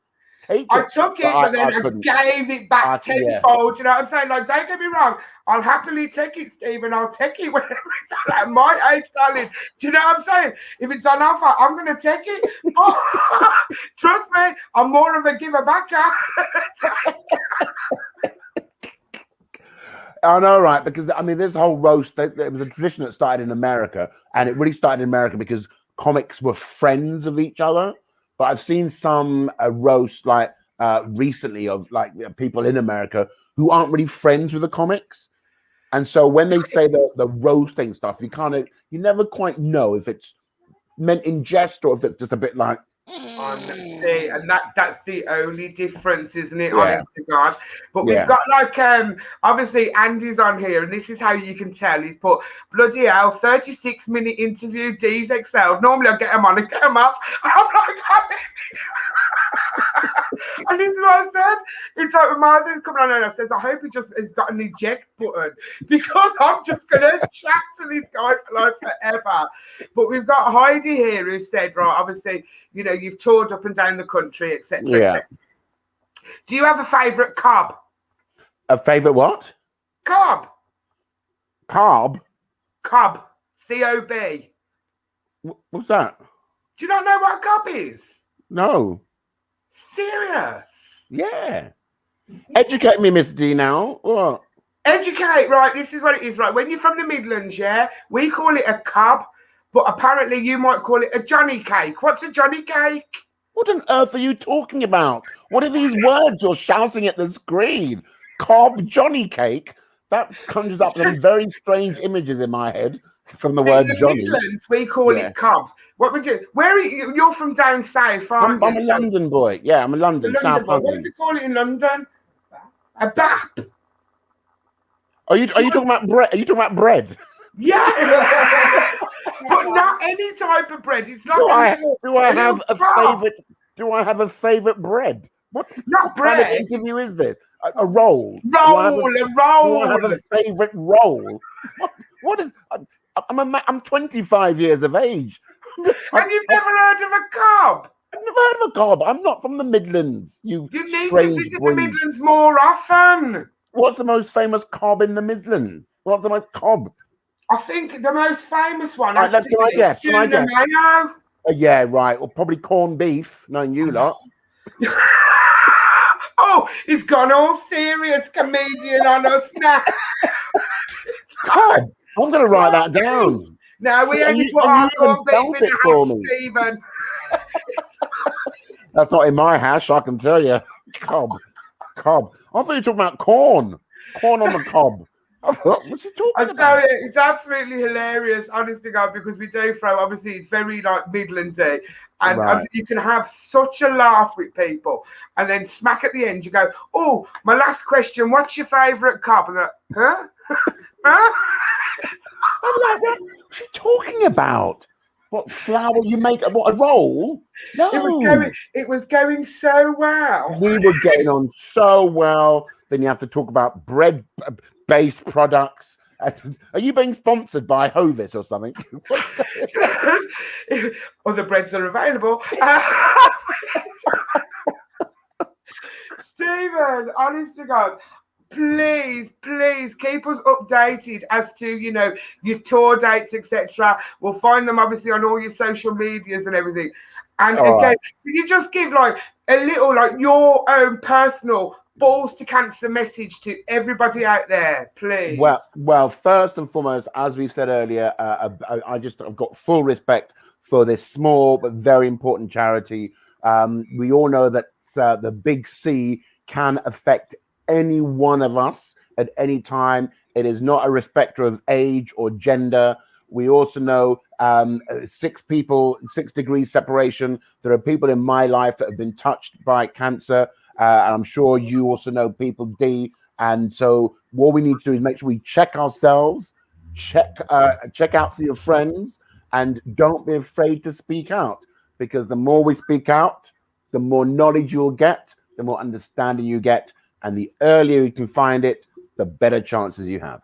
I took it, but then I gave it back tenfold. You know what I'm saying? Like, don't get me wrong. I'll happily take it, Stephen. I'll take it whenever it's at my age, darling. Do you know what I'm saying? If it's on offer, I'm going to take it. Oh, trust me, I'm more of a giver backer. I know, right? Because, this whole roast, there was a tradition that started in America, and it really started in America because comics were friends of each other. But I've seen some roast recently of people in America who aren't really friends with the comics, and so when they say the roasting stuff, you never quite know if it's meant in jest or if it's just a bit like. See, and that's the only difference, isn't it? Honest to God. But we've got obviously Andy's on here, and this is how you can tell. He's put bloody hell, 36-minute interview, Dee's excelled. Normally I get them on and get them off. I'm like, and this is what I said. It's like when Martha's coming on and I says, I hope he just has got an eject button because I'm just gonna chat to this guy for forever. But we've got Heidi here who said, right, obviously, you've toured up and down the country, etc. etc. Do you have a favourite cob? A favourite what? Cob. Cob? Cob. C-O-B. What's that? Do you not know what a cob is? No. Serious? Yeah. Educate me, Miss D now. What? Educate, right? This is what it is, right? When you're from the Midlands, yeah, we call it a cob, but apparently you might call it a Johnny cake. What's a Johnny cake? What on earth are you talking about? What are these words you're shouting at the screen? Cob Johnny cake? That conjures up some very strange images in my head from the word in the Johnny. Midlands, we call it cobs. What would you? Where are you? You're from down south, aren't I'm you? a London boy. Yeah, I'm a London, South Boy. What do London. you call it in London? A bap. Are you talking about bread? Are you talking about bread? Yeah, but not any type of bread. It's like do I have a favorite? Do I have a favorite bread? What kind of interview is this? A roll. A roll. Do I have a favorite roll? What is? I'm 25 years of age. And you've never heard of a cob? I've never heard of a cob. I'm not from the Midlands. You need strange to visit breed. the Midlands more often. What's the most famous cob in the Midlands? What's the most cob? I think the most famous one. Right, can I guess? Mayo. Yeah, right. Or probably corned beef, knowing you lot. Oh, he's gone all serious comedian on us now. Cob. I'm going to write that down. No, we only put our corned beef in the hash, Stephen. That's not in my hash, I can tell you. Cob. I thought you were talking about corn. Corn on the cob. What's he talking about? I tell you, it's absolutely hilarious, honest to God, because we do throw, obviously, it's very like Midlandy. And you can have such a laugh with people. And then smack at the end, you go, oh, my last question, what's your favourite cob? And they're like, huh? Huh? I'm like, what are you talking about? What flour you make? What, a roll? No. It was going so well. We were getting on so well. Then you have to talk about bread-based products. Are you being sponsored by Hovis or something? Other breads are available. Stephen, honest to God, please keep us updated as to, your tour dates, etc. We'll find them obviously on all your social medias and everything. And again, can you just give like a little, like your own personal balls to cancer message to everybody out there, please? Well, first and foremost, as we've said earlier, I've got full respect for this small but very important charity. We all know that the big C can affect any one of us at any time. It is not a respecter of age or gender. We also know 6 degrees separation. There are people in my life that have been touched by cancer. And I'm sure you also know people, D. And so what we need to do is make sure we check ourselves, check out for your friends, and don't be afraid to speak out. Because the more we speak out, the more knowledge you'll get, the more understanding you get. And the earlier you can find it, the better chances you have.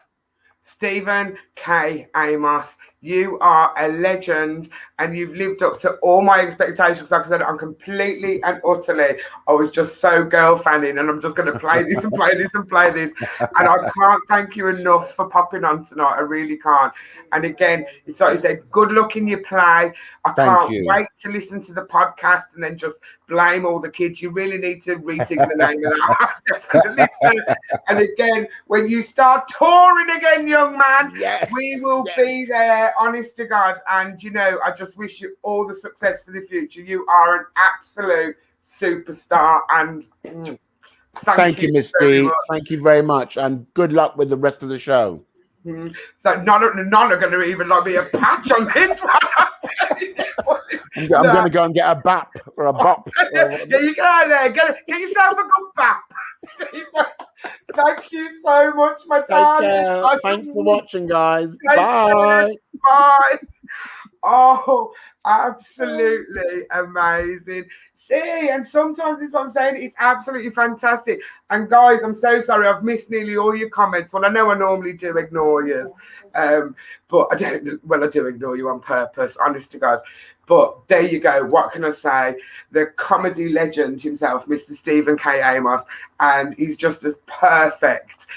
Stephen K Amos, you are a legend and you've lived up to all my expectations. Like I said, I'm completely and utterly, I was just so girl fanning and I'm just going to play this and play this and play this. And I can't thank you enough for popping on tonight. I really can't. And again, it's like you said, good luck in your play. I can't wait to listen to the podcast and then just blame all the kids. You really need to rethink the name of that. Definitely. And again, when you start touring again, young man, we will be there, honest to God. And I just wish you all the success for the future. You are an absolute superstar, and thank you, Miss D. Thank you very much, and good luck with the rest of the show. None are going to even like be a patch on this one. I'm going to go and get a bap or a bop. Yeah, you go out there, get yourself a good bap. Thank you so much, my darling. Thanks for watching, guys. Bye. Bye. Oh, absolutely amazing. See, and sometimes this is what I'm saying, it's absolutely fantastic. And guys, I'm so sorry, I've missed nearly all your comments. Well, I know I normally do ignore you, but I do ignore you on purpose, honest to God. But there you go. What can I say? The comedy legend himself, Mr. Stephen K Amos, and he's just as perfect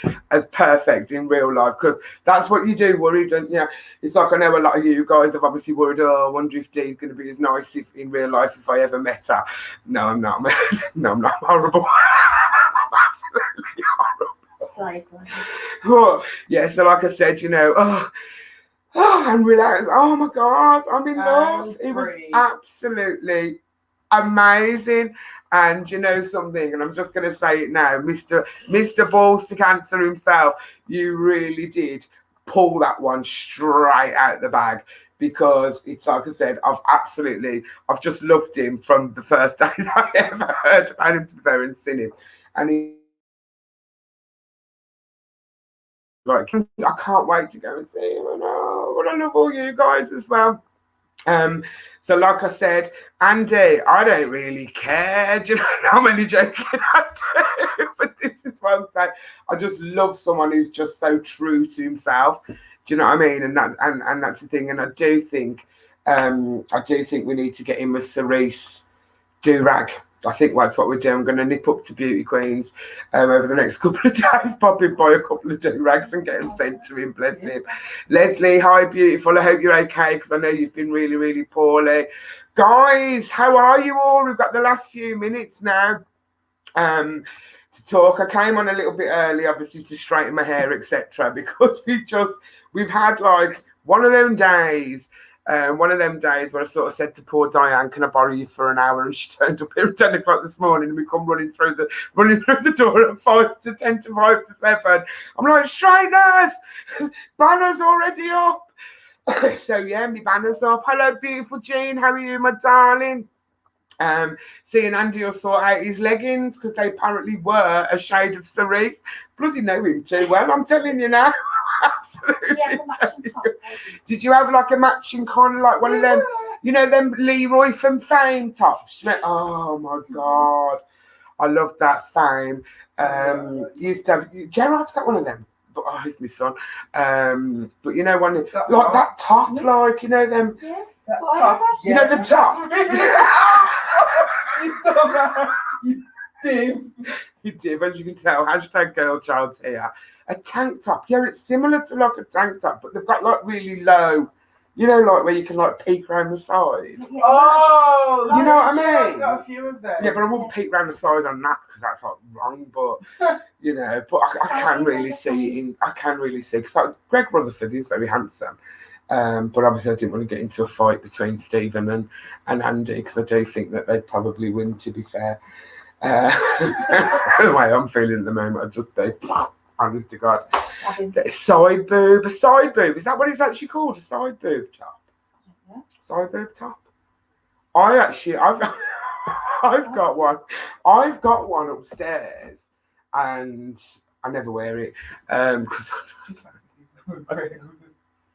in real life, because that's what you do worry, don't you? It's like, I know a lot of you guys have obviously worried, oh, I wonder if Dee's going to be as nice in real life if I ever met her. No, I'm not. No, I'm not horrible. I'm absolutely horrible. Oh, yeah, so like I said, and relax. Oh my God, I'm in love. It was absolutely amazing. And you know something, and I'm just going to say it now, Mr. Balls to Cancer himself, you really did pull that one straight out the bag, because it's like I said, I've just loved him from the first day I ever heard about him, to be fair, and seen him. And he, like, I can't wait to go and see him. And I love all you guys as well. So like I said, Andy, I don't really care. Do you know how many joking I do? But this is what I'm saying. I just love someone who's just so true to himself. Do you know what I mean? And that's the thing. And I do think we need to get him a cerise do-rag. I think that's what we're doing. I'm going to nip up to Beauty Queens over the next couple of days, pop in, buy a couple of do-rags and get them sent to him, bless him. Leslie, hi, beautiful. I hope you're okay, because I know you've been really, really poorly. Guys, how are you all? We've got the last few minutes now to talk. I came on a little bit early, obviously, to straighten my hair, etc., because we've had like one of them days where I sort of said to poor Diane, can I borrow you for an hour? And she turned up here at 10 o'clock this morning, and we come running through the door at 5 to 10 to 5 to 7. I'm like, straighteners, banner's already up. So yeah, my banner's up. Hello, beautiful Jean, how are you, my darling? Seeing Andy will sort out his leggings, because they apparently were a shade of cerise. Bloody know him too well, I'm telling you now. Absolutely. Did you have like a matching kind of like one of them, them Leroy from Fame tops? Oh my God, I love that Fame. Used to have Gerard's got one of them, but he's my son. But one like that top, like them. Yeah. That top. The top. You did, as you can tell. Hashtag girl child's here. A tank top. Yeah, it's similar to like a tank top, but they've got like really low, like where you can like peek around the side. Oh, you know what I mean? Got a few of them. Yeah, but I wouldn't peek around the side on that, because that's like wrong. But but I can really see because like, Greg Rutherford is very handsome. But obviously I didn't want to get into a fight between Stephen and Andy, because I do think that they'd probably win, to be fair. The way I'm feeling at the moment, I'd just be, honest to God. A side boob. Is that what it's actually called? A side boob top? Yeah. Side boob top? I've got one. I've got one upstairs, and I never wear it. Because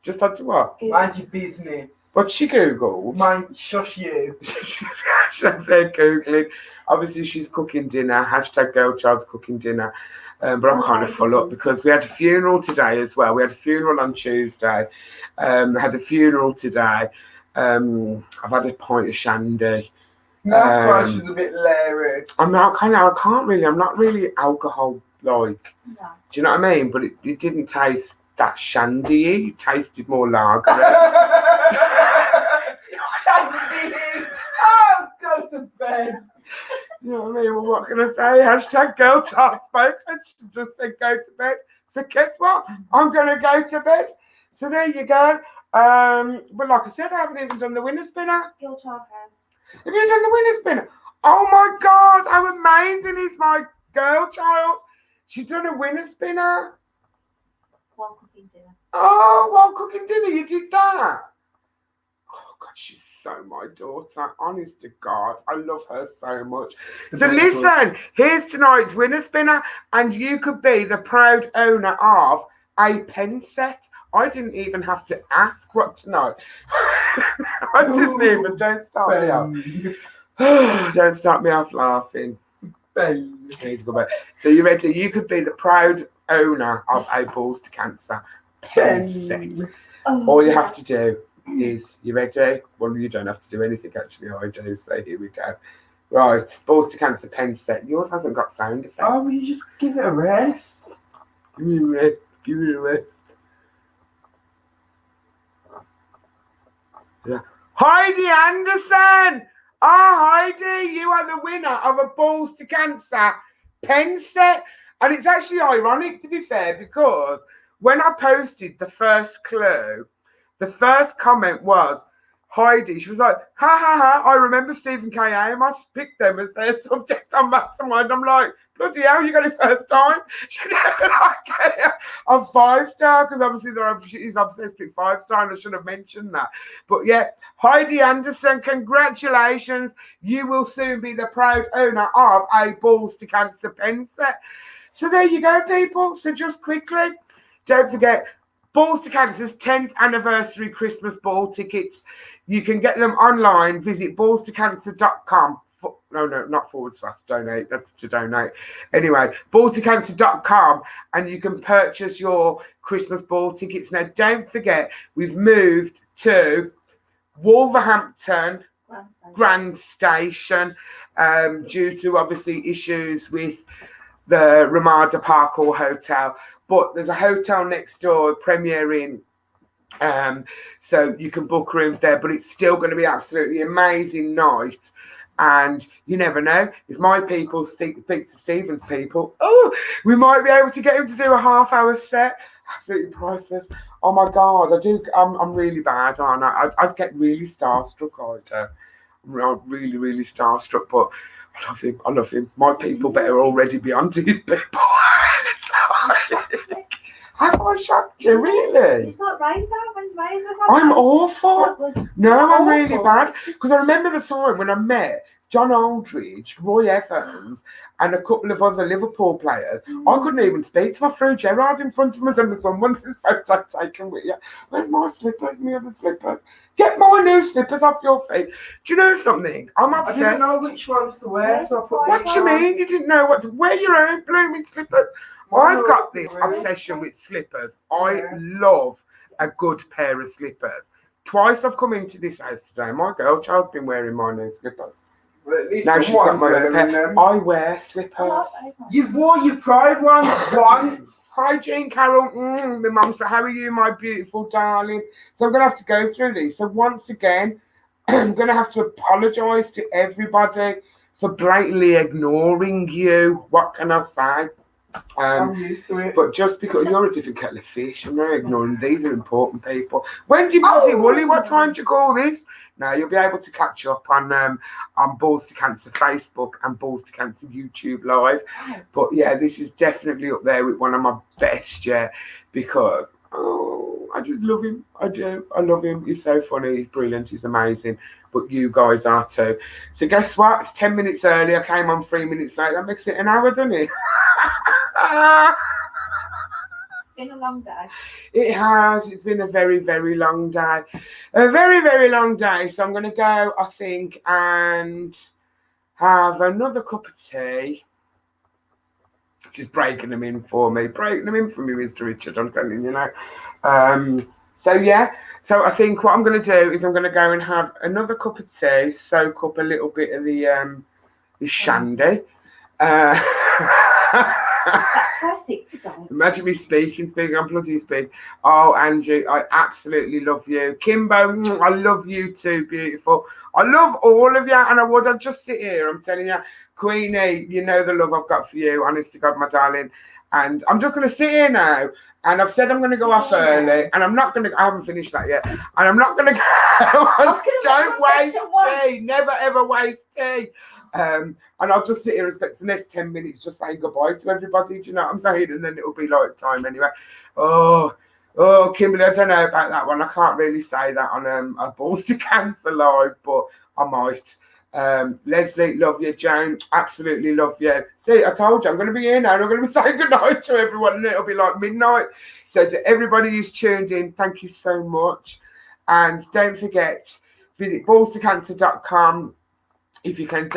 just had to what? Mind your business. What's she Googled? Mind, shush you. She's out there Googling. Obviously, she's cooking dinner. Hashtag girl child's cooking dinner. But I'm kind of full up, because we had a funeral today as well. We had a funeral on Tuesday. Had a funeral today. I've had a pint of shandy. That's why she's a bit leery. I'm not really alcohol like. No. Do you know what I mean? But it didn't taste that shandy. It tasted more lager. Shandy. Oh, go to bed. You know what I mean? Well, what can I say? Hashtag girl child spoken. She just said go to bed. So guess what? I'm going to go to bed. So there you go. But like I said, I haven't even done the winner spinner. Girl child has. Have you done the winner spinner? Oh my God, how amazing is my girl child? She's done a winner spinner. While cooking dinner. Oh, while cooking dinner, you did that? Oh God, she's so my daughter. Honest to God, I love her so much. So listen, here's tonight's winner spinner, and you could be the proud owner of a pen set. I didn't even have to ask what tonight. I didn't even. Don't start me off. Don't start me off laughing. So you ready? You could be the proud owner of a Balls to Cancer pen set. All you have to do, is, you ready? Well, you don't have to do anything actually, I do, so here we go. Right, balls to cancer pen set. Yours hasn't got sound effects. Oh, will you just give it a rest? Give me a rest, give me a rest. Yeah. Heidi Anderson! Heidi, you are the winner of a balls to cancer pen set. And it's actually ironic, to be fair, because when I posted the first clue, the first comment was, Heidi, she was like, ha ha ha, I remember Stephen K Amos picked them as their subject on Mastermind. I'm like, bloody hell, you got it first time? She didn't like it. I'm 5-star, because obviously she's obsessed with 5-star, and I should have mentioned that. But yeah, Heidi Anderson, congratulations. You will soon be the proud owner of a balls to cancer pen set. So there you go, people. So just quickly, don't forget, Balls to Cancer's 10th anniversary Christmas ball tickets. You can get them online. Visit ballstocancer.com. No, not / donate. That's to donate. Anyway, ballstocancer.com, and you can purchase your Christmas ball tickets. Now, don't forget, we've moved to Wolverhampton Grand Station due to obviously issues with the Ramada Parkour Hotel. But there's a hotel next door, Premier Inn, so you can book rooms there. But it's still going to be absolutely amazing night. And you never know, if my people speak to Stephen's people, we might be able to get him to do a half-hour set. Absolutely priceless. Oh my God, I'm really bad, aren't I? I'd get really starstruck. I'm really, really starstruck. But I love him. My people better already be onto his people. Have I shocked you, really? It's not Razor. When Razor's I'm awful. No, I'm really awful. bad. Because I remember the time when I met John Aldridge, Roy Evans, and a couple of other Liverpool players. I couldn't even speak to my friend Gerard in front of us, and the someone's photo taken with you. Where's my slippers? My other slippers? Get my new slippers off your feet. Do you know something? I'm obsessed. I didn't know which ones to wear, so I put What do you mean? You didn't know what to wear? Your own blooming slippers? I've got this obsession with slippers. I love a good pair of slippers. Twice I've come into this house today. My girl child's been wearing my new slippers. Well, at least Now she's got my other pair. I wear slippers. You've wore your Pride one once. Hi, Jane Carroll. My mum's for how are you, my beautiful darling? So I'm going to have to go through these. So once again, I'm going to have to apologise to everybody for blatantly ignoring you. What can I say? I'm used to it. But just because you're a different kettle of fish, I'm not ignoring. These are important people. When do you bloody Wooly? What time do you call this? Now you'll be able to catch up on Balls to Cancer Facebook and Balls to Cancer YouTube live. But yeah, this is definitely up there with one of my best, because I just love him. I do. I love him. He's so funny. He's brilliant. He's amazing. But you guys are too. So guess what? It's 10 minutes early. I came on 3 minutes late. That makes it an hour, doesn't it? Been a long day. It has. It's been a very, very long day. A very, very long day. So I'm going to go, I think, and have another cup of tea. Just breaking them in for me. Breaking them in for me, Mr. Richard. I'm telling you now. So, yeah. So I think what I'm going to do is I'm going to go and have another cup of tea, soak up a little bit of the shandy. That's why I stick to diet. Imagine me speaking, I'm bloody speaking. Oh, Andrew, I absolutely love you. Kimbo, I love you too, beautiful. I love all of you, and I'd just sit here, I'm telling you. Queenie, you know the love I've got for you, honest to God, my darling. And I'm just going to sit here now, and I've said I'm going to go off early, and I'm not going to, I haven't finished that yet, and I'm not going to go, don't waste tea, never ever waste tea. And I'll just sit here and spend the next 10 minutes just saying goodbye to everybody. Do you know what I'm saying? And then it'll be like time anyway. Oh, Kimberly, I don't know about that one. I can't really say that on a Balls to Cancer live, but I might. Leslie, love you. Joan, absolutely love you. See, I told you I'm going to be here now and I'm going to be saying goodnight to everyone, and it'll be like midnight. So to everybody who's tuned in, thank you so much. And don't forget, visit ballstocancer.com. If you can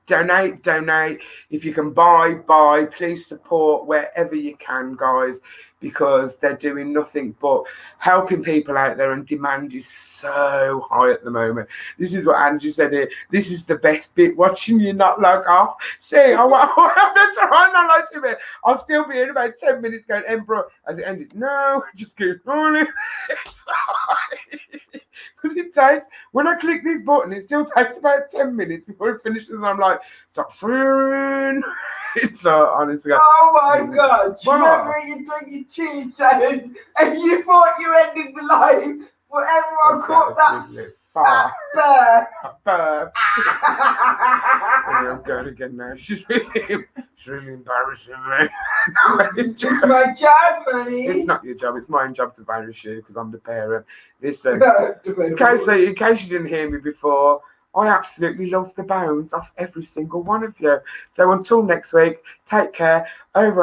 donate. If you can buy. Please support wherever you can, guys, because they're doing nothing but helping people out there, and demand is so high at the moment. This is what Andrew said here. This is the best bit, watching you not log off. See, I'm not trying not like you, but I'll still be in about 10 minutes going, Emperor, has it ended? No, just keep rolling. Because it takes, when I click this button, it still takes about 10 minutes before it finishes, and I'm like, stop swearing. It's not, honestly. Oh my God. What? Remember when you done your cheese challenge and you thought you ended the live, but everyone caught that Burp. I'm going again now. She's really embarrassing me. It's my job, honey. It's not your job. It's my job to embarrass you because I'm the parent. Listen, in case you didn't hear me before, I absolutely love the bones off every single one of you. So until next week, take care. Over.